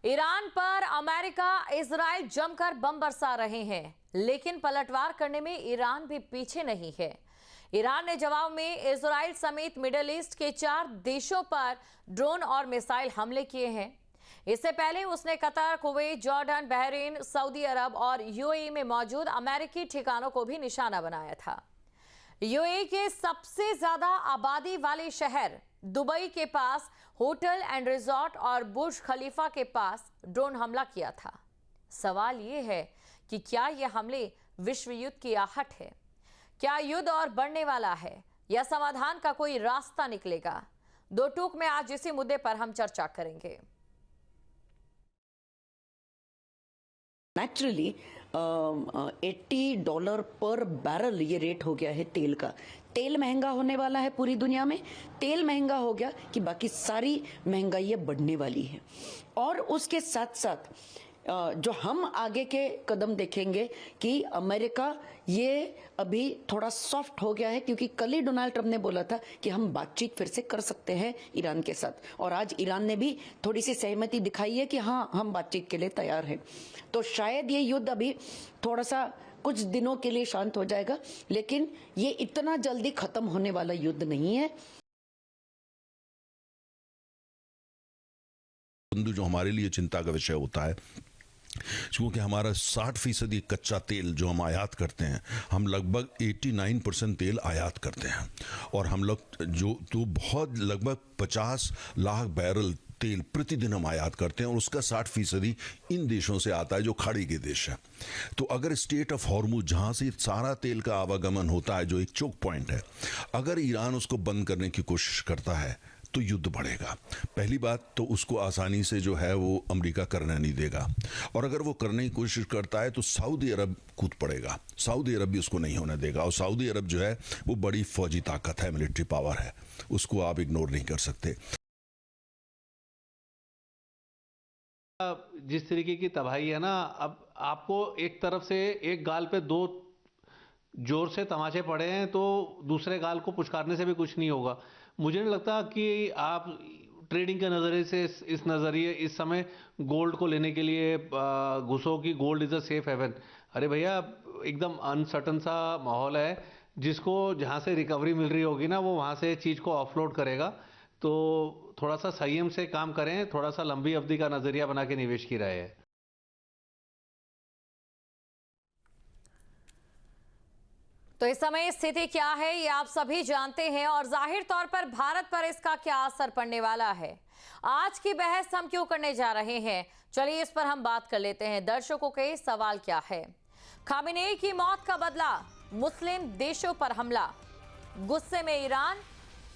Iran पर America Israel जमकर बम बरसा रहे हैं, लेकिन पलटवार करने में ईरान भी पीछे नहीं है। ईरान ने जवाब में इजराइल समेत मिडिल ईस्ट के 4 देशों पर ड्रोन और मिसाइल हमले किए हैं। इससे पहले उसने Qatar, Kuwait, Jordan, Bahrain, Saudi Arabia और यूएई में मौजूद अमेरिकी ठिकानों को भी निशाना बनाया था। यूएई के सबसे ज्यादा आबादी वाले शहर दुबई के पास होटल एंड रिजॉर्ट और बुर्ज खलीफा के पास ड्रोन हमला किया था। सवाल यह है कि क्या यह हमले विश्व युद्ध की आहट है? क्या युद्ध और बढ़ने वाला है या समाधान का कोई रास्ता निकलेगा? दो टूक में आज इसी मुद्दे पर हम चर्चा करेंगे। नेचुरली $80 पर बैरल ये रेट हो गया है तेल का। तेल महंगा होने वाला है पूरी दुनिया में। तेल महंगा हो गया कि बाकी सारी महंगाई बढ़ने वाली है। और उसके साथ साथ जो हम आगे के कदम देखेंगे कि अमेरिका ये अभी थोड़ा सॉफ्ट हो गया है, क्योंकि कल ही डोनाल्ड ट्रंप ने बोला था कि हम बातचीत फिर से कर सकते हैं ईरान के साथ, और आज ईरान ने भी थोड़ी सी सहमति दिखाई है कि हाँ, हम बातचीत के लिए तैयार हैं। तो शायद ये युद्ध अभी थोड़ा सा कुछ दिनों के लिए शांत हो जाएगा, लेकिन ये इतना जल्दी खत्म होने वाला युद्ध नहीं है। जो हमारे लिए चिंता का विषय होता है, क्योंकि हमारा 60% कच्चा तेल जो हम आयात करते हैं, हम लगभग 89% तेल आयात करते हैं, और हम लोग जो तो बहुत लगभग 50 लाख बैरल तेल प्रतिदिन हम आयात करते हैं, और उसका 60% इन देशों से आता है जो खाड़ी के देश हैं। तो अगर स्टेट ऑफ हॉर्मुज, जहाँ से सारा तेल का आवागमन होता है, जो एक चोक पॉइंट है, अगर ईरान उसको बंद करने की कोशिश करता है तो युद्ध बढ़ेगा। पहली बात तो उसको आसानी से जो है वो अमेरिका करने नहीं देगा, और अगर वो करने की कोशिश करता है तो सऊदी अरब कूद पड़ेगा। सऊदी अरब भी उसको नहीं होने देगा, और सऊदी अरब जो है वो बड़ी फौजी ताकत है, मिलिट्री पावर है, उसको आप इग्नोर नहीं कर सकते। जिस तरीके की तबाही है ना, अब आपको एक तरफ से एक गाल पे 2 जोर से तमाचे पड़े हैं, तो दूसरे गाल को पुचकारने से भी कुछ नहीं होगा। मुझे नहीं लगता कि आप ट्रेडिंग के नज़रिए से इस नज़रिए इस समय गोल्ड को लेने के लिए घुसो कि gold is a safe haven. अरे भैया, एकदम अनसर्टन सा माहौल है। जिसको जहाँ से रिकवरी मिल रही होगी ना, वो वहाँ से चीज़ को ऑफलोड करेगा। तो थोड़ा सा संयम से काम करें, थोड़ा सा लंबी अवधि का नज़रिया बना के निवेश की राय है। तो इस समय स्थिति क्या है ये आप सभी जानते हैं, और जाहिर तौर पर भारत पर इसका क्या असर पड़ने वाला है। आज की बहस हम क्यों करने जा रहे हैं, चलिए इस पर हम बात कर लेते हैं। दर्शकों के सवाल क्या है? खामेनेई की मौत का बदला, मुस्लिम देशों पर हमला, गुस्से में ईरान,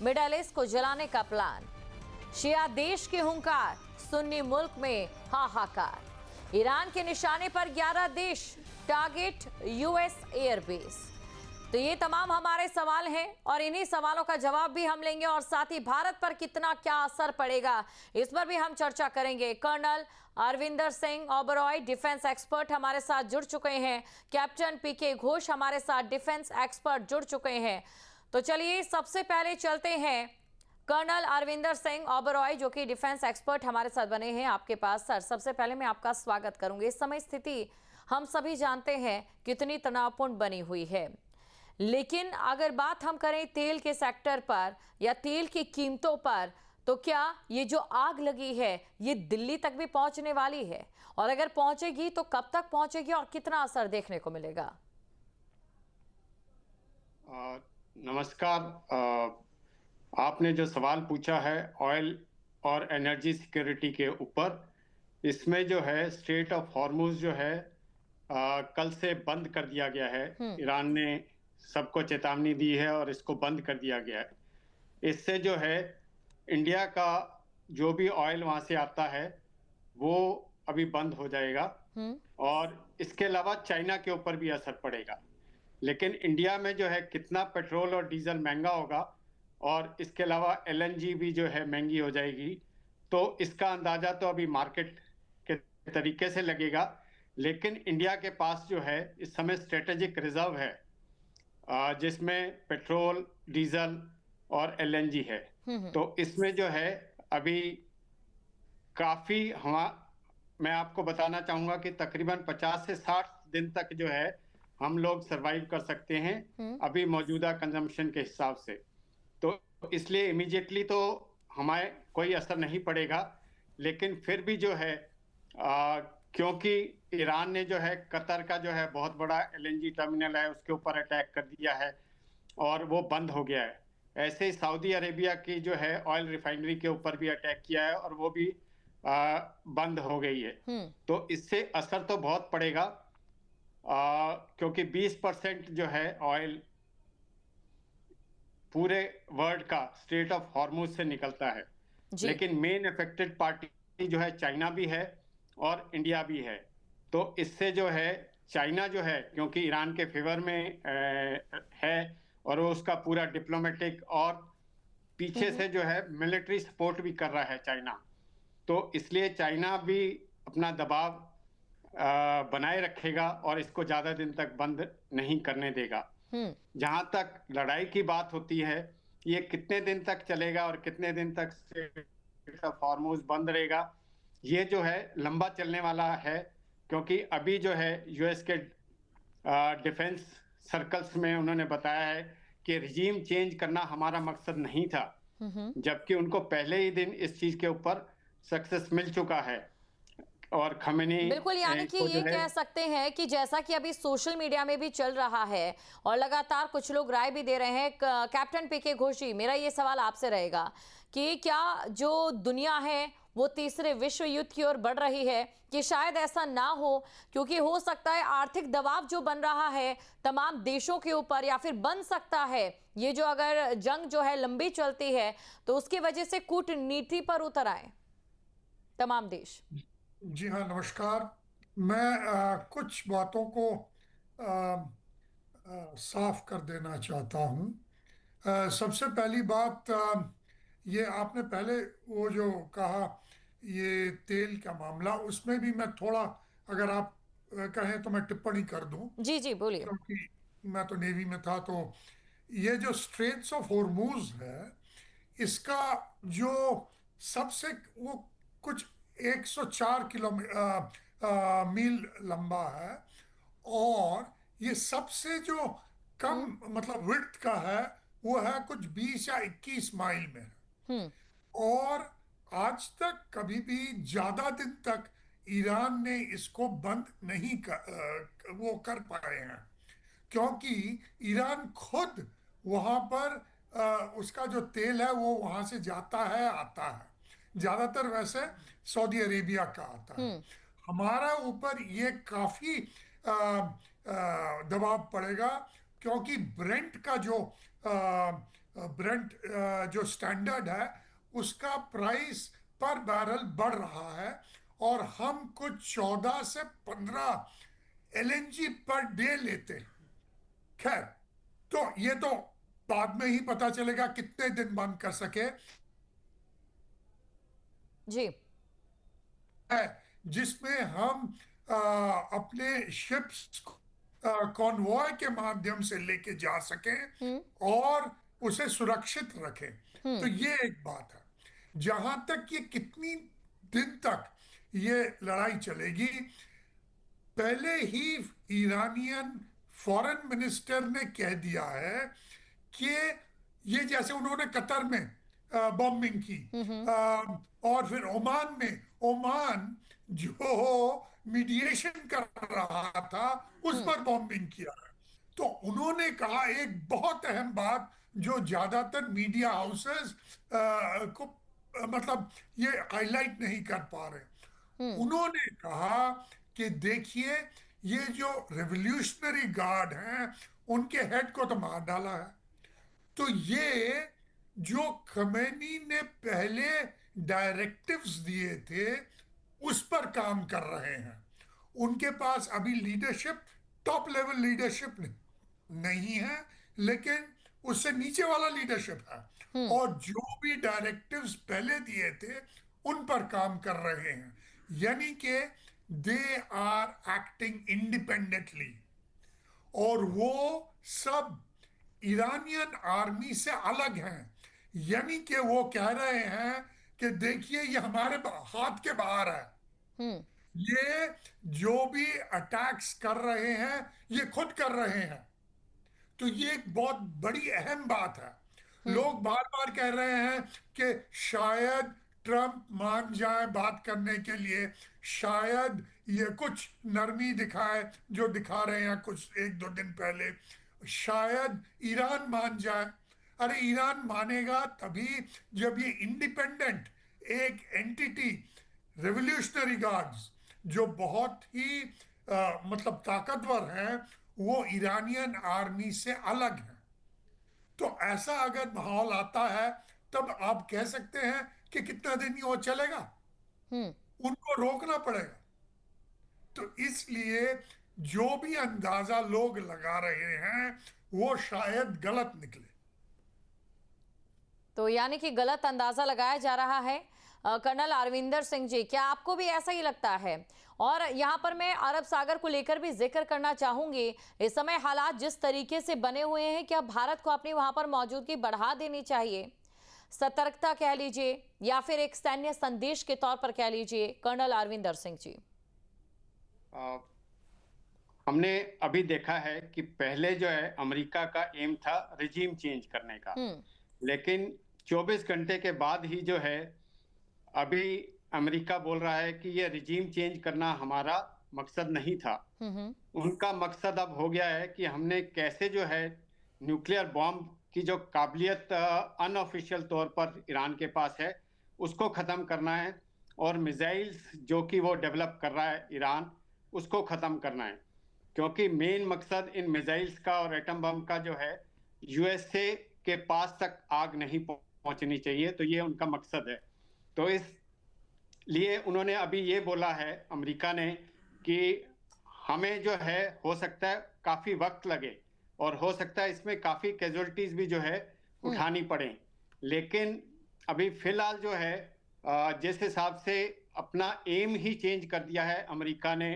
मिडिल ईस्ट को जलाने का प्लान, शिया देश की हुंकार, सुन्नी मुल्क में हाहाकार, ईरान के निशाने पर 11 देश, टारगेट यूएस एयरबेस। तो ये तमाम हमारे सवाल हैं, और इन्हीं सवालों का जवाब भी हम लेंगे, और साथ ही भारत पर कितना क्या असर पड़ेगा इस पर भी हम चर्चा करेंगे। Colonel Arvinder Singh Oberoi, defence expert, हमारे साथ जुड़ चुके हैं। कैप्टन पीके घोष हमारे साथ डिफेंस एक्सपर्ट जुड़ चुके हैं। तो चलिए सबसे पहले चलते हैं कर्नल अरविंदर सिंह ओबरॉय, जो कि डिफेंस एक्सपर्ट हमारे साथ बने हैं, आपके पास। सर, सबसे पहले मैं आपका स्वागत करूंगी। इस समय स्थिति हम सभी जानते हैं कितनी तनावपूर्ण बनी हुई है, लेकिन अगर बात हम करें तेल के सेक्टर पर या तेल की कीमतों पर, तो क्या ये जो आग लगी है ये दिल्ली तक भी पहुंचने वाली है? और अगर पहुंचेगी तो कब तक पहुंचेगी और कितना असर देखने को मिलेगा? नमस्कार। आपने जो सवाल पूछा है ऑयल और एनर्जी सिक्योरिटी के ऊपर, इसमें जो है स्ट्रेट ऑफ हॉर्मुज जो है कल से बंद कर दिया गया है। ईरान ने सबको चेतावनी दी है और इसको बंद कर दिया गया है। इससे जो है इंडिया का जो भी ऑयल वहां से आता है वो अभी बंद हो जाएगा, और इसके अलावा चाइना के ऊपर भी असर पड़ेगा। लेकिन इंडिया में जो है कितना पेट्रोल और डीजल महंगा होगा, और इसके अलावा एलएनजी भी जो है महंगी हो जाएगी, तो इसका अंदाजा तो अभी मार्केट के तरीके से लगेगा। लेकिन इंडिया के पास जो है इस समय स्ट्रेटेजिक रिजर्व है, जिसमें पेट्रोल, डीजल और एलएनजी है। तो इसमें जो है अभी काफी मैं आपको बताना चाहूंगा कि तकरीबन 50 से 60 दिन तक जो है हम लोग सरवाइव कर सकते हैं अभी मौजूदा कंजम्पशन के हिसाब से। तो इसलिए इमीडिएटली तो हमारे कोई असर नहीं पड़ेगा, लेकिन फिर भी जो है क्योंकि ईरान ने जो है कतर का जो है बहुत बड़ा एलएनजी टर्मिनल है उसके ऊपर अटैक कर दिया है और वो बंद हो गया है। ऐसे ही सऊदी अरेबिया की जो है ऑयल रिफाइनरी के ऊपर भी अटैक किया है और वो भी बंद हो गई है। तो इससे असर तो बहुत पड़ेगा क्योंकि 20% जो है ऑयल पूरे वर्ल्ड का स्ट्रेट ऑफ हॉर्मुज से निकलता है, लेकिन मेन अफेक्टेड पार्टी जो है चाइना भी है और इंडिया भी है। तो इससे जो है चाइना जो है क्योंकि ईरान के फेवर में है और वो उसका पूरा डिप्लोमेटिक और पीछे से जो है मिलिट्री सपोर्ट भी कर रहा है चाइना, तो इसलिए चाइना भी अपना दबाव बनाए रखेगा और इसको ज्यादा दिन तक बंद नहीं करने देगा। जहां तक लड़ाई की बात होती है, ये कितने दिन तक चलेगा और कितने दिन तक हॉर्मुज बंद रहेगा, ये जो है लंबा चलने वाला है, क्योंकि अभी जो है यूएस के डिफेंस सर्कल्स में उन्होंने बताया है कि रिजीम चेंज करना हमारा मकसद नहीं था, जबकि उनको पहले ही दिन इस चीज के ऊपर सक्सेस मिल चुका है। और खमेनी बिल्कुल, यानी कि ये कह सकते हैं कि जैसा कि अभी सोशल मीडिया में भी चल रहा है और लगातार कुछ लोग राय भी दे रहे हैं, कैप्टन पीके घोष जी, मेरा ये सवाल आपसे रहेगा कि क्या जो दुनिया है वो तीसरे विश्व युद्ध की ओर बढ़ रही है, कि शायद ऐसा ना हो, क्योंकि हो सकता है आर्थिक दबाव जो बन रहा है तमाम देशों के ऊपर, या फिर बन सकता है ये जो अगर जंग जो है लंबी चलती है तो उसकी वजह से कूटनीति पर उतर आए तमाम देश। जी हाँ, नमस्कार। मैं कुछ बातों को साफ कर देना चाहता हूँ। सबसे पहली बात, ये आपने पहले वो जो कहा ये तेल का मामला, उसमें भी मैं थोड़ा, अगर आप कहें तो मैं टिप्पणी कर दूं, जी जी बोलिए। क्योंकि मैं तो नेवी में था। तो ये जो स्ट्रेट्स ऑफ हॉर्मुज है, इसका जो सबसे वो कुछ 104 मील लंबा है, और ये सबसे जो कम मतलब विड्थ का है वो है कुछ 20 या 21 माइल में। और आज तक कभी भी ज्यादा दिन तक ईरान ने इसको बंद नहीं वो कर पाए हैं, क्योंकि ईरान खुद वहां पर उसका जो तेल है वो वहां से जाता है आता है, ज्यादातर वैसे सऊदी अरेबिया का आता है। हमारा ऊपर ये काफी दबाव पड़ेगा, क्योंकि ब्रेंट जो स्टैंडर्ड है उसका प्राइस पर बैरल बढ़ रहा है, और हम कुछ 14 से 15 एलएनजी पर डे लेते हैं। खैर, तो ये तो बाद में ही पता चलेगा कितने दिन बंद कर सके जी, है जिसमें हम अपने शिप्स कॉन्वॉय के माध्यम से लेके जा सकें और उसे सुरक्षित रखें। तो ये एक बात है। जहां तक ये कितनी दिन तक ये लड़ाई चलेगी, पहले ही ईरानियन फॉरेन मिनिस्टर ने कह दिया है कि ये जैसे उन्होंने कतर में बॉम्बिंग की, और फिर ओमान जो मीडिएशन कर रहा था उस पर बॉम्बिंग किया है। तो उन्होंने कहा एक बहुत अहम बात जो ज्यादातर मीडिया हाउसेस को मतलब ये हाईलाइट नहीं कर पा रहे। उन्होंने कहा कि देखिए, ये जो रेवोल्यूशनरी गार्ड हैं उनके हेड को तो मार डाला है। तो ये जो खमेनी ने पहले डायरेक्टिव्स दिए थे उस पर काम कर रहे हैं। उनके पास अभी लीडरशिप, टॉप लेवल लीडरशिप नहीं है, लेकिन उससे नीचे वाला लीडरशिप है, और जो भी डायरेक्टिव्स पहले दिए थे उन पर काम कर रहे हैं। यानी कि दे आर एक्टिंग इंडिपेंडेंटली, और वो सब ईरानियन आर्मी से अलग हैं। यानी कि वो कह रहे हैं कि देखिए ये हमारे हाथ के बाहर है। ये जो भी अटैक्स कर रहे हैं ये खुद कर रहे हैं। तो ये एक बहुत बड़ी अहम बात है। लोग बार बार कह रहे हैं कि शायद ट्रम्प मान जाए बात करने के लिए, शायद ये कुछ नरमी दिखाए जो दिखा रहे हैं कुछ एक दो दिन पहले, शायद ईरान मान जाए। अरे ईरान मानेगा तभी जब ये इंडिपेंडेंट एक एंटिटी, रेवोल्यूशनरी गार्ड्स जो बहुत ही मतलब ताकतवर हैं, वो ईरानियन आर्मी से अलग है। तो ऐसा अगर माहौल आता है तब आप कह सकते हैं कि कितना दिन ये वो चलेगा, उनको रोकना पड़ेगा। तो इसलिए जो भी अंदाजा लोग लगा रहे हैं वो शायद गलत निकले। तो यानी कि गलत अंदाजा लगाया जा रहा है। कर्नल अरविंदर सिंह जी, क्या आपको भी ऐसा ही लगता है? और यहाँ पर मैं अरब सागर को लेकर भी जिक्र करना चाहूंगी। इस समय हालात जिस तरीके से बने हुए हैं, क्या भारत को अपनी वहां पर मौजूदगी बढ़ा देनी चाहिए? सतर्कता कह लीजिए या फिर एक सैन्य संदेश के तौर पर कह लीजिए, कर्नल अरविंदर सिंह जी। हमने अभी देखा है कि पहले जो है अमेरिका का एम था रिजीम चेंज करने का, लेकिन 24 घंटे के बाद ही जो है अभी अमेरिका बोल रहा है कि ये रिजीम चेंज करना हमारा मकसद नहीं था। उनका मकसद अब हो गया है कि हमने कैसे जो है न्यूक्लियर बॉम्ब की जो काबिलियत अनऑफिशियल तौर पर ईरान के पास है उसको ख़त्म करना है, और मिसाइल्स जो कि वो डेवलप कर रहा है ईरान, उसको ख़त्म करना है। क्योंकि मेन मकसद इन मिसाइल्स का और एटम बम का जो है यूएसए के पास तक आग नहीं पहुंचनी चाहिए, तो ये उनका मकसद है। तो इस लिए उन्होंने अभी ये बोला है अमेरिका ने कि हमें जो है हो सकता है काफ़ी वक्त लगे और हो सकता है इसमें काफ़ी कैजुअलिटीज भी जो है उठानी पड़े, लेकिन अभी फिलहाल जो है जिस हिसाब से अपना एम ही चेंज कर दिया है अमेरिका ने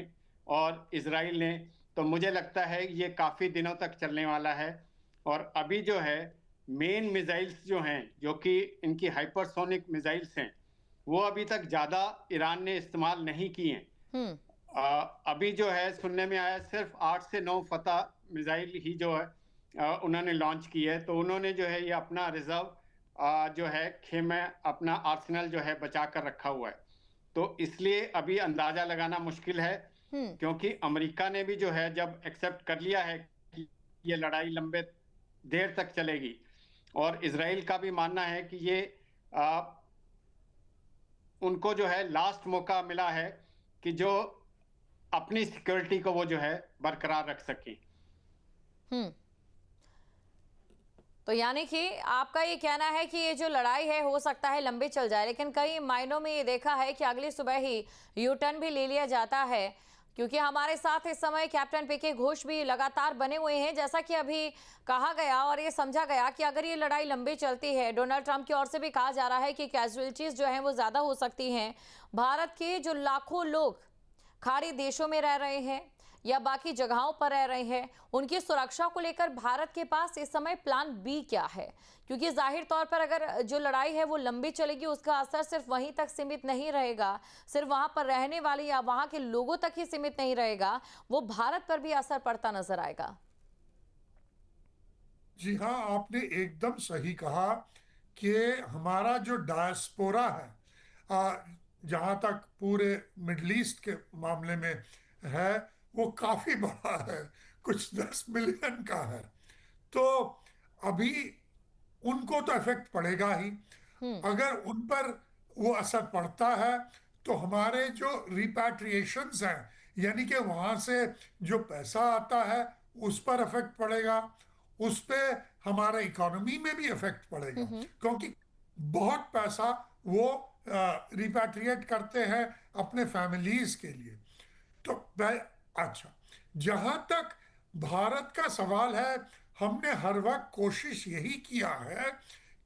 और इजराइल ने, तो मुझे लगता है ये काफ़ी दिनों तक चलने वाला है। और अभी जो है मेन मिसाइल्स जो हैं, जो कि इनकी हाइपरसोनिक मिसाइल्स हैं, वो अभी तक ज़्यादा ईरान ने इस्तेमाल नहीं किए हैं। अभी जो है सुनने में आया सिर्फ 8 से 9 फतह मिसाइल ही जो है उन्होंने लॉन्च की है। तो उन्होंने जो है ये अपना रिजर्व जो है खेमे, अपना आर्सेनल जो है बचा कर रखा हुआ है। तो इसलिए अभी अंदाजा लगाना मुश्किल है, क्योंकि अमेरिका ने भी जो है जब एक्सेप्ट कर लिया है कि ये लड़ाई लंबे देर तक चलेगी, और इजराइल का भी मानना है कि ये उनको जो है लास्ट मौका मिला है कि जो अपनी सिक्योरिटी को वो जो है बरकरार रख सके। तो यानी कि आपका ये कहना है कि ये जो लड़ाई है हो सकता है लंबी चल जाए, लेकिन कई मायनों में ये देखा है कि अगली सुबह ही यू टर्न भी ले लिया जाता है, क्योंकि हमारे साथ इस समय कैप्टन पीके घोष भी लगातार बने हुए हैं। जैसा कि अभी कहा गया और ये समझा गया कि अगर ये लड़ाई लंबी चलती है, डोनाल्ड ट्रंप की ओर से भी कहा जा रहा है कि कैजुअलिटीज जो हैं वो ज़्यादा हो सकती हैं। भारत के जो लाखों लोग खाड़ी देशों में रह रहे हैं या बाकी जगहों पर रह रहे हैं, उनकी सुरक्षा को लेकर भारत के पास इस समय प्लान बी क्या है? क्योंकि जाहिर तौर पर अगर जो लड़ाई है वो लंबी चलेगी, उसका असर सिर्फ वहीं तक सीमित नहीं रहेगा, सिर्फ वहां पर रहने वाले या वहां के लोगों तक ही सीमित नहीं रहेगा, वो भारत पर भी असर पड़ता नजर आएगा। जी हाँ, आपने एकदम सही कहा कि हमारा जो डायस्पोरा है जहाँ तक पूरे मिडल ईस्ट के मामले में है, वो काफी बड़ा है, कुछ 10 मिलियन का है। तो अभी उनको तो इफेक्ट पड़ेगा ही। अगर उन पर वो असर पड़ता है तो हमारे जो रिपैट्रिएशंस हैं, यानी कि वहां से जो पैसा आता है उस पर इफेक्ट पड़ेगा, उस पे हमारे इकोनॉमी में भी इफेक्ट पड़ेगा, क्योंकि बहुत पैसा वो रिपैट्रिएट करते हैं अपने फैमिलीज के लिए। तो अच्छा, जहां तक भारत का सवाल है, हमने हर वक्त कोशिश यही किया है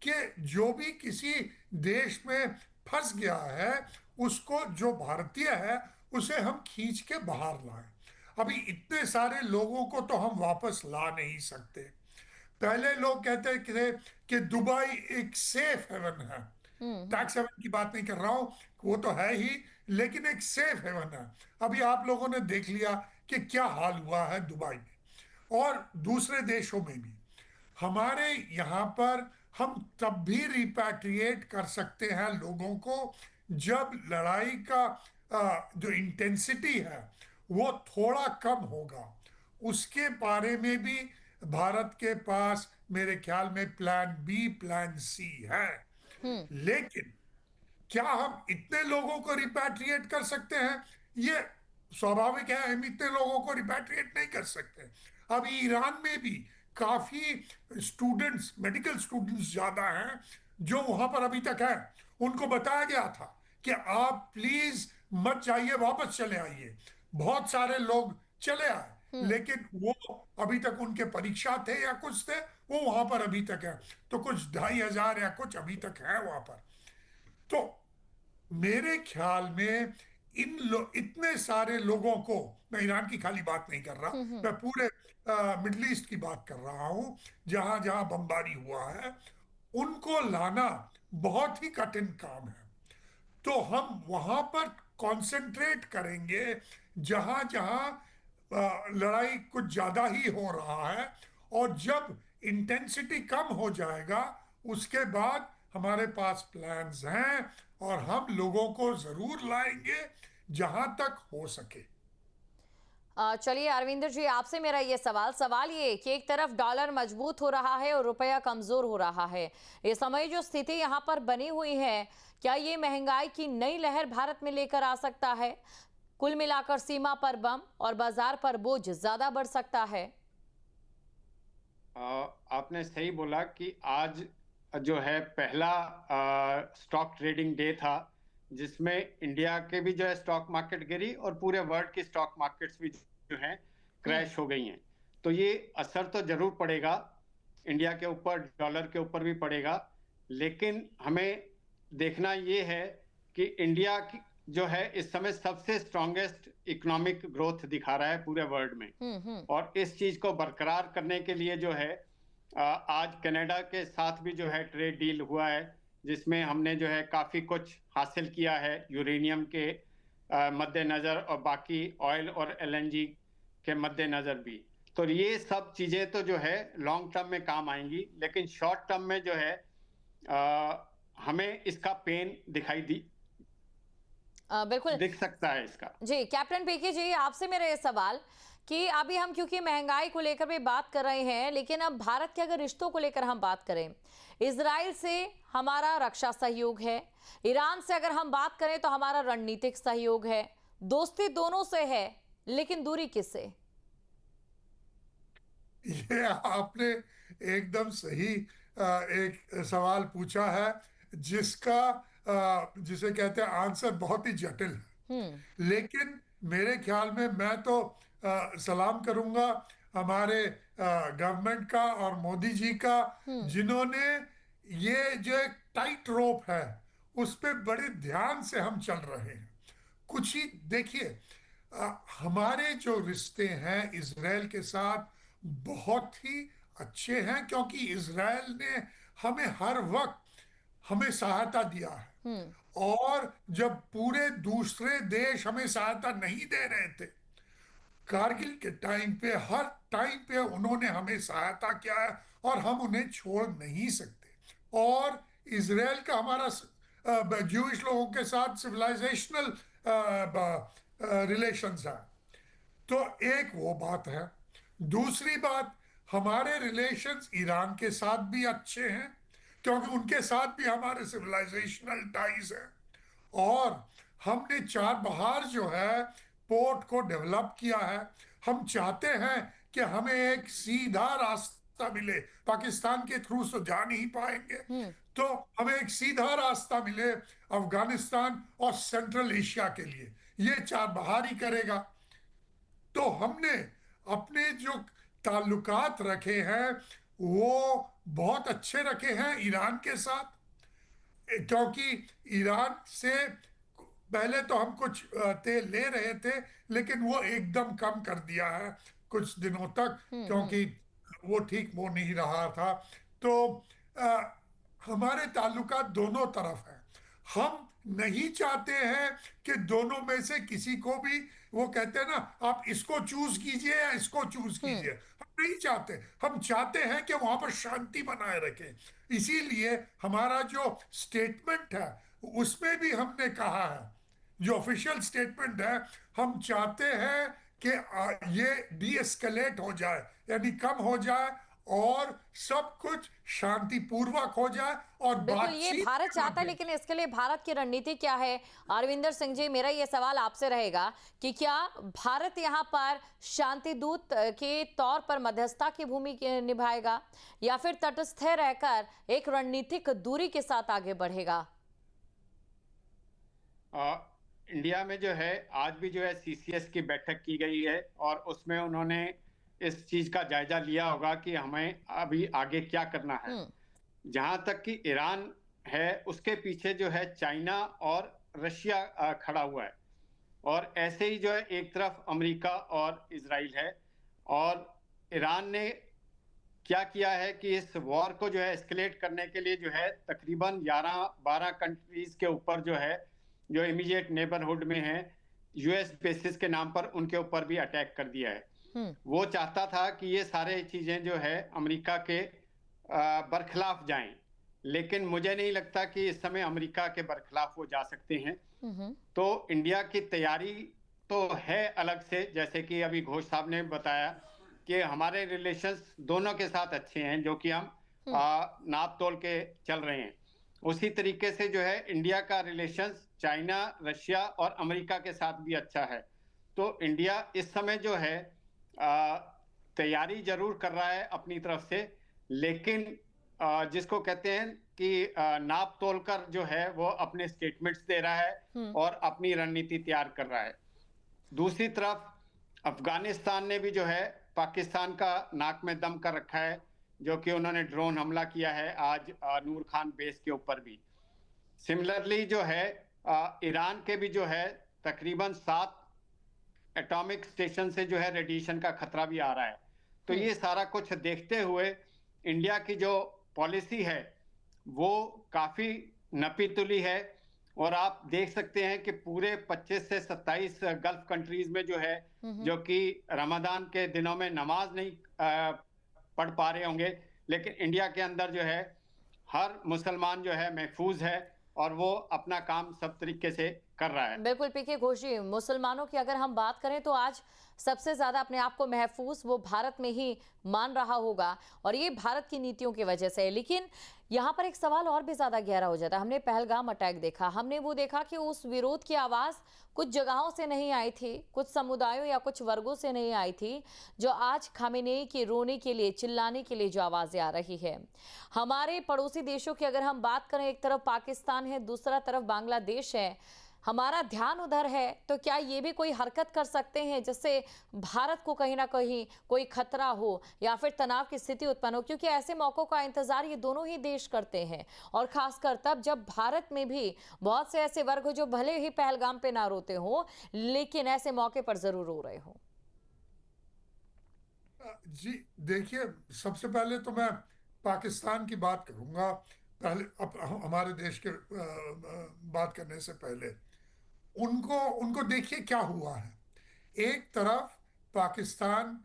कि जो भी किसी देश में फंस गया है उसको, जो भारतीय है उसे हम खींच के बाहर लाएं। अभी इतने सारे लोगों को तो हम वापस ला नहीं सकते। पहले लोग कहते थे कि दुबई एक सेफ हेवन है, टैक्स हेवन की बात नहीं कर रहा हूं, वो तो है ही, लेकिन एक सेफ हेवन है। अभी आप लोगों ने देख लिया कि क्या हाल हुआ है दुबई में और दूसरे देशों में भी। हमारे यहाँ पर हम तब भी रिपैट्रिएट कर सकते हैं लोगों को जब लड़ाई का जो इंटेंसिटी है वो थोड़ा कम होगा। उसके बारे में भी भारत के पास मेरे ख्याल में प्लान बी प्लान सी है। लेकिन क्या हम इतने लोगों को रिपैट्रिएट कर सकते हैं? ये स्वाभाविक है, हम इतने लोगों को रिपैट्रिएट नहीं कर सकते। अभी ईरान में भी काफी स्टूडेंट्स, मेडिकल स्टूडेंट्स ज्यादा हैं जो वहां पर अभी तक हैं। उनको बताया गया था कि आप प्लीज मत जाइए, वापस चले आइए। बहुत सारे लोग चले आए, लेकिन वो अभी तक उनके परीक्षा थे या कुछ थे, वो वहां पर अभी तक है। तो कुछ 2500 या कुछ अभी तक है वहां पर। तो मेरे ख्याल में इतने सारे लोगों को, मैं ईरान की खाली बात नहीं कर रहा, मैं पूरे मिडल ईस्ट की बात कर रहा हूं जहां जहां बमबारी हुआ है, उनको लाना बहुत ही कठिन काम है। तो हम वहां पर कंसंट्रेट करेंगे जहां जहां लड़ाई कुछ ज्यादा ही हो रहा है, और जब इंटेंसिटी कम हो जाएगा उसके बाद हमारे पास प्लान्स हैं और हम लोगों को जरूर लाएंगे जहां तक हो सके। चलिए अरविंदर जी, आपसे मेरा ये सवाल ये कि एक तरफ डॉलर मजबूत हो रहा है और रुपया कमजोर हो रहा है, इस समय जो स्थिति यहाँ पर बनी हुई है, क्या ये महंगाई की नई लहर भारत में लेकर आ सकता है? कुल मिलाकर सीमा पर बम और बाजार पर बोझ ज्यादा बढ़ सकता है। आपने सही बोला कि आज जो है पहला स्टॉक ट्रेडिंग डे था जिसमें इंडिया के भी जो है स्टॉक मार्केट गिरी और पूरे वर्ल्ड की स्टॉक मार्केट्स भी जो है क्रैश हो गई हैं। तो ये असर तो जरूर पड़ेगा, इंडिया के ऊपर, डॉलर के ऊपर भी पड़ेगा। लेकिन हमें देखना ये है कि इंडिया की जो है इस समय सबसे स्ट्रॉन्गेस्ट इकोनॉमिक ग्रोथ दिखा रहा है पूरे वर्ल्ड में। और इस चीज को बरकरार करने के लिए जो है आज कनाडा के साथ भी जो है ट्रेड डील हुआ है, जिसमें हमने जो है काफी कुछ हासिल किया है यूरेनियम के मद्देनजर और बाकी ऑयल और एलएनजी के मद्देनजर भी। तो ये सब चीजें तो जो है लॉन्ग टर्म में काम आएंगी, लेकिन शॉर्ट टर्म में जो है हमें इसका पेन बिल्कुल दिख सकता है इसका। जी कैप्टन पीके जी, आपसे मेरा ये सवाल कि अभी हम क्योंकि महंगाई को लेकर भी बात कर रहे हैं, लेकिन अब भारत के अगर रिश्तों को लेकर हम बात करें, इजराइल से हमारा रक्षा सहयोग है, ईरान से अगर हम बात करें तो हमारा रणनीतिक सहयोग है, दोस्ती दोनों से है, लेकिन दूरी किससे? ये आपने एकदम सही एक सवाल पूछा है जिसका जिसे कहते हैं आंसर बहुत ही जटिल है। लेकिन मेरे ख्याल में मैं तो सलाम करूंगा हमारे गवर्नमेंट का और मोदी जी का, जिन्होंने ये जो एक टाइट रोप है उस पे बड़े ध्यान से हम चल रहे हैं। कुछ ही देखिए, हमारे जो रिश्ते हैं इजराइल के साथ बहुत ही अच्छे हैं, क्योंकि इजराइल ने हमें हर वक्त हमें सहायता दिया है। और जब पूरे दूसरे देश हमें सहायता नहीं दे रहे थे, कारगिल के टाइम पे, हर टाइम पे उन्होंने हमें सहायता किया है और हम उन्हें छोड़ नहीं सकते। और इजराइल का हमारा ज्यूइश लोगों के साथ सिविलाइजेशनल रिलेशंस है। तो एक वो बात है। दूसरी बात, हमारे रिलेशंस ईरान के साथ भी अच्छे हैं, क्योंकि उनके साथ भी हमारे सिविलाइजेशनल टाइज हैं। और हमने चार बहार जो है पोर्ट को डेवलप किया है। हम चाहते हैं कि हमें एक सीधा रास्ता मिले, पाकिस्तान के थ्रू तो जा नहीं पाएंगे, तो हमें एक सीधा रास्ता मिले अफगानिस्तान और सेंट्रल एशिया के लिए, ये चार बहार ही करेगा। तो हमने अपने जो ताल्लुकात रखे हैं वो बहुत अच्छे रखे हैं ईरान के साथ, क्योंकि ईरान से पहले तो हम कुछ तेल ले रहे थे, लेकिन वो एकदम कम कर दिया है कुछ दिनों तक, क्योंकि वो ठीक वो नहीं रहा था। तो हमारे ताल्लुकात दोनों तरफ है। हम नहीं चाहते हैं कि दोनों में से किसी को भी, वो कहते हैं ना, आप इसको चूज कीजिए या इसको चूज कीजिए, हम नहीं चाहते। हम चाहते हैं कि वहां पर शांति बनाए रखें। इसीलिए हमारा जो स्टेटमेंट है उसमें भी हमने कहा है, जो ऑफिशियल स्टेटमेंट है, हम चाहते हैं कि ये डी एस्केलेट हो जाए, यानी कम हो जाए और सब कुछ शांतिपूर्वक हो जाए और बिल्कुल, ये बातचीत भारत के चाहता है, माध्यम। लेकिन इसके लिए भारत की रणनीति क्या है? अरविंदर सिंह जी, मेरा ये सवाल आपसे रहेगा कि क्या भारत यहाँ पर शांति दूत के तौर पर मध्यस्थता की भूमिका निभाएगा या फिर तटस्थ रहकर एक रणनीतिक दूरी के साथ आगे बढ़ेगा? इंडिया में जो है आज भी जो है सीसीएस की बैठक की गई है और उसमें उन्होंने इस चीज का जायजा लिया होगा कि हमें अभी आगे क्या करना है। जहां तक कि ईरान है, उसके पीछे जो है चाइना और रशिया खड़ा हुआ है, और ऐसे ही जो है एक तरफ अमेरिका और इजराइल है। और ईरान ने क्या किया है कि इस वॉर को जो है एस्केलेट करने के लिए जो है तकरीबन 11-12 कंट्रीज के ऊपर जो है, जो इमीडिएट नेबरहुड में है, यूएस बेसिस के नाम पर उनके ऊपर भी अटैक कर दिया है। वो चाहता था कि ये सारे चीजें जो है अमेरिका के बरखिलाफ जाएं, लेकिन मुझे नहीं लगता कि इस समय अमेरिका के बरखिलाफ वो जा सकते हैं। तो इंडिया की तैयारी तो है अलग से, जैसे कि अभी घोष साहब ने बताया कि हमारे रिलेशंस दोनों के साथ अच्छे हैं, जो कि हम नाप तोल के चल रहे हैं। उसी तरीके से जो है इंडिया का रिलेशंस चाइना, रशिया और अमेरिका के साथ भी अच्छा है। तो इंडिया इस समय जो है तैयारी जरूर कर रहा है अपनी तरफ से, लेकिन जिसको कहते हैं कि नाप तोल कर जो है वो अपने स्टेटमेंट्स दे रहा है और अपनी रणनीति तैयार कर रहा है। दूसरी तरफ अफगानिस्तान ने भी जो है पाकिस्तान का नाक में दम कर रखा है, जो कि उन्होंने ड्रोन हमला किया है आज नूर खान बेस के ऊपर भी। सिमिलरली जो है ईरान के भी जो है तकरीबन 7 एटॉमिक स्टेशन से जो है रेडिएशन का खतरा भी आ रहा है। तो ये सारा कुछ देखते हुए इंडिया की जो पॉलिसी है वो काफी नपी तुली है। और आप देख सकते हैं कि पूरे 25 से 27 गल्फ कंट्रीज में जो है, जो कि रमजान के दिनों में नमाज नहीं पढ़ पा रहे होंगे, लेकिन इंडिया के अंदर जो है हर मुसलमान जो है महफूज है और वो अपना काम सब तरीके से कर रहा है। बिल्कुल पीके घोष जी, मुसलमानों की अगर हम बात करें तो आज सबसे ज्यादा अपने आप को महफूज वो भारत में ही मान रहा होगा, और ये भारत की नीतियों की वजह से है। लेकिन यहाँ पर एक सवाल और भी ज्यादा गहरा हो जाता है। हमने पहलगाम अटैक देखा, हमने वो देखा कि उस विरोध की आवाज कुछ जगहों से नहीं आई थी, कुछ समुदायों या कुछ वर्गों से नहीं आई थी, जो आज खामेनेई के रोने के लिए, चिल्लाने के लिए जो आवाजें आ रही है। हमारे पड़ोसी देशों की अगर हम बात करें, एक तरफ पाकिस्तान है, दूसरा तरफ बांग्लादेश है, हमारा ध्यान उधर है, तो क्या ये भी कोई हरकत कर सकते हैं जिससे भारत को कहीं ना कहीं कोई खतरा हो या फिर तनाव की स्थिति उत्पन्न हो? क्योंकि ऐसे मौकों का इंतजार ये दोनों ही देश करते हैं, और खासकर तब जब भारत में भी बहुत से ऐसे वर्ग हो जो भले ही पहलगाम पे ना रोते हो, लेकिन ऐसे मौके पर जरूर रो रहे हो। जी देखिए, सबसे पहले तो मैं पाकिस्तान की बात करूंगा, पहले हमारे देश के बात करने से पहले उनको उनको देखिए क्या हुआ है। एक तरफ पाकिस्तान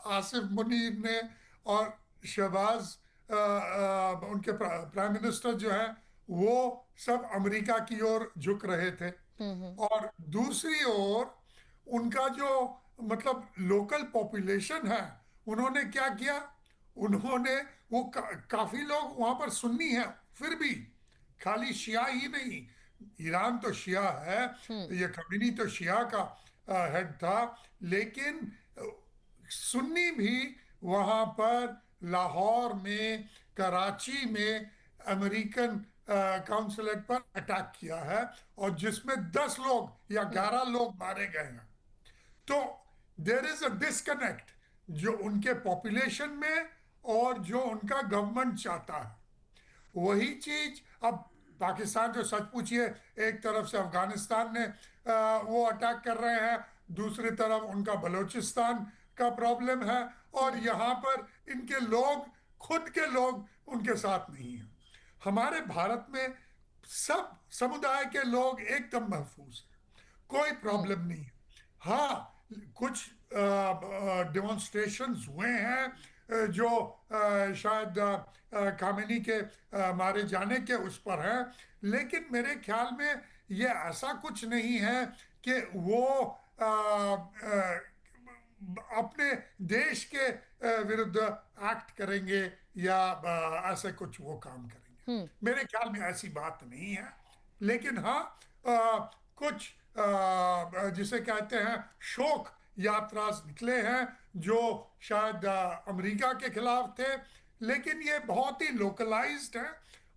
आसिफ मुनीर ने और शहबाज उनके प्राइम मिनिस्टर जो है वो सब अमेरिका की ओर झुक रहे थे, और दूसरी ओर उनका जो मतलब लोकल पॉपुलेशन है, उन्होंने क्या किया, उन्होंने वो काफी लोग वहां पर सुन्नी हैं, फिर भी खाली शिया ही नहीं, ईरान तो शिया है, ये खमीनी तो शिया का हेड था, लेकिन सुन्नी भी वहां पर लाहौर में, कराची में अमेरिकन काउंसलेट पर अटैक किया है, और जिसमें 10 लोग या 11 लोग मारे गए हैं। तो देयर इज अ डिस्कनेक्ट जो उनके पॉपुलेशन में और जो उनका गवर्नमेंट चाहता है, वही चीज अब पाकिस्तान जो सच पूछिए, एक तरफ से अफगानिस्तान ने वो अटैक कर रहे हैं, दूसरी तरफ उनका बलूचिस्तान का प्रॉब्लम है, और यहाँ पर इनके लोग, खुद के लोग उनके साथ नहीं हैं। हमारे भारत में सब समुदाय के लोग एकदम महफूज हैं, कोई प्रॉब्लम नहीं है। हाँ, कुछ डेमोन्स्ट्रेशंस हुए हैं जो शायद खामेनी के मारे जाने के उस पर है, लेकिन मेरे ख्याल में ये ऐसा कुछ नहीं है कि वो अपने देश के विरुद्ध एक्ट करेंगे या ऐसे कुछ वो काम करेंगे। मेरे ख्याल में ऐसी बात नहीं है। लेकिन हाँ, कुछ जिसे कहते हैं शोक यात्रा निकले हैं जो शायद अमेरिका के खिलाफ थे, लेकिन ये बहुत ही लोकलाइज्ड है,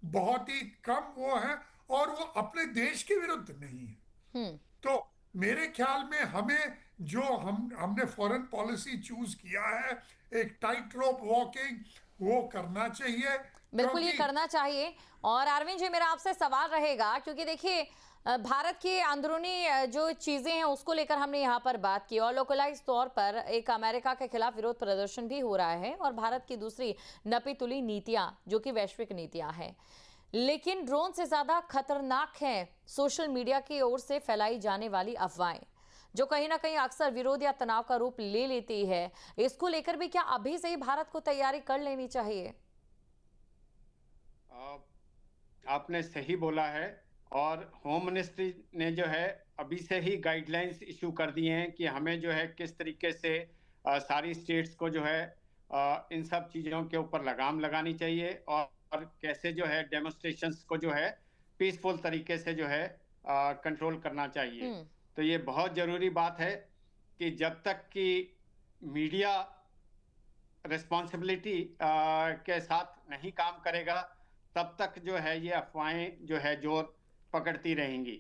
बहुत ही कम वो है, और वो अपने देश के विरुद्ध नहीं है। तो मेरे ख्याल में हमें जो हमने फॉरेन पॉलिसी चूज किया है, एक टाइट रोप वॉकिंग, वो करना चाहिए। बिल्कुल, ये करना चाहिए। और अरविंद जी, मेरा आपसे सवाल रहेगा, क्योंकि देखिए भारत की अंदरूनी जो चीज़ें हैं उसको लेकर हमने यहाँ पर बात की, और लोकलाइज तौर पर एक अमेरिका के खिलाफ विरोध प्रदर्शन भी हो रहा है, और भारत की दूसरी नपी तुली नीतियाँ जो कि वैश्विक नीतियाँ हैं। लेकिन ड्रोन से ज़्यादा खतरनाक है सोशल मीडिया की ओर से फैलाई जाने वाली अफवाहें, जो कहीं ना कहीं अक्सर विरोध या तनाव का रूप ले लेती है। इसको लेकर भी क्या अभी से ही भारत को तैयारी कर लेनी चाहिए? आपने सही बोला है, और होम मिनिस्ट्री ने जो है अभी से ही गाइडलाइंस इशू कर दिए हैं कि हमें जो है किस तरीके से सारी स्टेट्स को जो है इन सब चीज़ों के ऊपर लगाम लगानी चाहिए, और कैसे जो है डेमोन्स्ट्रेशंस को जो है पीसफुल तरीके से जो है कंट्रोल करना चाहिए। तो ये बहुत ज़रूरी बात है कि जब तक कि मीडिया रिस्पॉन्सिबिलिटी के साथ नहीं काम करेगा, तब तक जो है ये अफवाहें जो है जोर पकड़ती रहेंगी।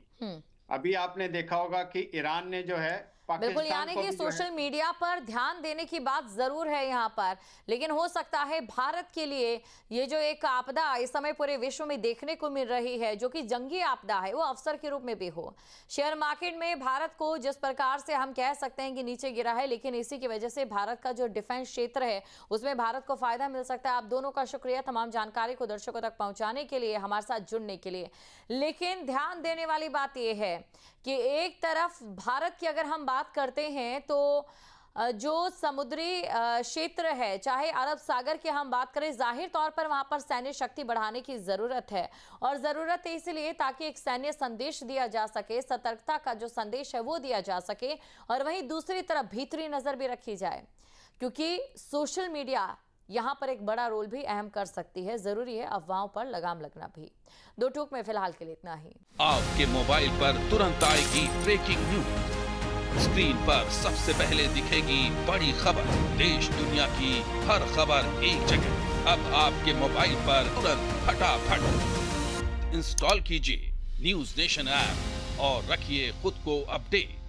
अभी आपने देखा होगा कि ईरान ने जो है बिल्कुल, यानी कि सोशल मीडिया पर ध्यान देने की बात जरूर है यहाँ पर, लेकिन हो सकता है भारत के लिए ये जो एक आपदा इस समय पूरे विश्व में देखने को मिल रही है, जो कि जंगी आपदा है, वो अवसर के रूप में भी हो। शेयर मार्केट में भारत को जिस प्रकार से हम कह सकते हैं कि नीचे गिरा है, लेकिन इसी की वजह से भारत का जो डिफेंस क्षेत्र है उसमें भारत को फायदा मिल सकता है। आप दोनों का शुक्रिया तमाम जानकारी को दर्शकों तक पहुंचाने के लिए, हमारे साथ जुड़ने के लिए। लेकिन ध्यान देने वाली बात यह है कि एक तरफ भारत की अगर हम बात करते हैं तो जो समुद्री क्षेत्र है, चाहे अरब सागर की हम बात करें, जाहिर तौर पर वहां पर सैन्य शक्ति बढ़ाने की जरूरत है, और जरूरत है इसलिए ताकि एक सैन्य संदेश दिया जा सके, सतर्कता का जो संदेश है वो दिया जा सके, और वहीं दूसरी तरफ भीतरी नजर भी रखी जाए, क्योंकि सोशल मीडिया यहाँ पर एक बड़ा रोल भी अहम कर सकती है। जरूरी है अफवाहों पर लगाम लगना भी। दो टूक में फिलहाल के लिए इतना ही। आपके मोबाइल पर तुरंत आएगी ब्रेकिंग न्यूज, स्क्रीन पर सबसे पहले दिखेगी बड़ी खबर, देश दुनिया की हर खबर एक जगह। अब आपके मोबाइल पर तुरंत फटाफट इंस्टॉल कीजिए न्यूज नेशन ऐप और रखिए खुद को अपडेट।